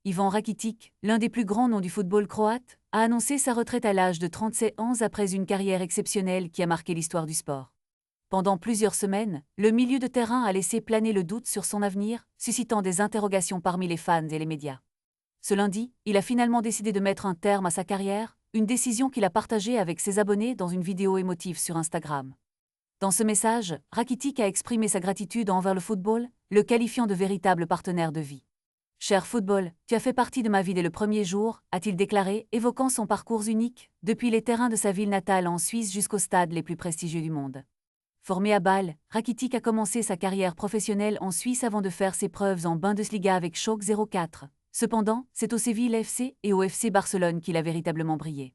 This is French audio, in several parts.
Ivan Rakitic, l'un des plus grands noms du football croate, a annoncé sa retraite à l'âge de 37 ans après une carrière exceptionnelle qui a marqué l'histoire du sport. Pendant plusieurs semaines, le milieu de terrain a laissé planer le doute sur son avenir, suscitant des interrogations parmi les fans et les médias. Ce lundi, il a finalement décidé de mettre un terme à sa carrière, une décision qu'il a partagée avec ses abonnés dans une vidéo émotive sur Instagram. Dans ce message, Rakitic a exprimé sa gratitude envers le football, le qualifiant de véritable partenaire de vie. « Cher football, tu as fait partie de ma vie dès le premier jour », a-t-il déclaré, évoquant son parcours unique, depuis les terrains de sa ville natale en Suisse jusqu'aux stades les plus prestigieux du monde. Formé à Bâle, Rakitic a commencé sa carrière professionnelle en Suisse avant de faire ses preuves en Bundesliga avec Schalke 04. Cependant, c'est au Séville FC et au FC Barcelone qu'il a véritablement brillé.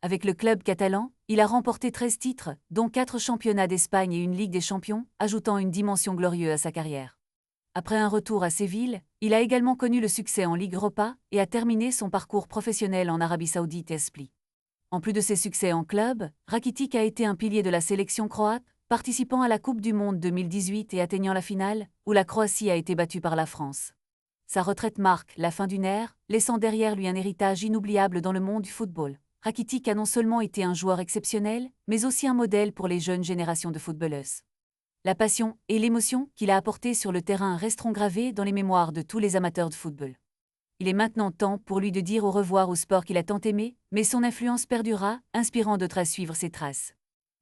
Avec le club catalan, il a remporté 13 titres, dont 4 championnats d'Espagne et une Ligue des Champions, ajoutant une dimension glorieuse à sa carrière. Après un retour à Séville, il a également connu le succès en Ligue Europa et a terminé son parcours professionnel en Arabie Saoudite et Split. En plus de ses succès en club, Rakitic a été un pilier de la sélection croate, participant à la Coupe du Monde 2018 et atteignant la finale, où la Croatie a été battue par la France. Sa retraite marque la fin d'une ère, laissant derrière lui un héritage inoubliable dans le monde du football. Rakitic a non seulement été un joueur exceptionnel, mais aussi un modèle pour les jeunes générations de footballeuses. La passion et l'émotion qu'il a apportées sur le terrain resteront gravées dans les mémoires de tous les amateurs de football. Il est maintenant temps pour lui de dire au revoir au sport qu'il a tant aimé, mais son influence perdurera, inspirant d'autres à suivre ses traces.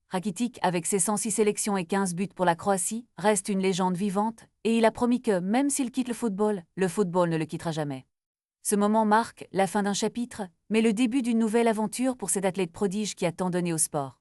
Rakitic, avec ses 106 sélections et 15 buts pour la Croatie, reste une légende vivante, et il a promis que, même s'il quitte le football ne le quittera jamais. Ce moment marque la fin d'un chapitre, mais le début d'une nouvelle aventure pour cet athlète prodige qui a tant donné au sport.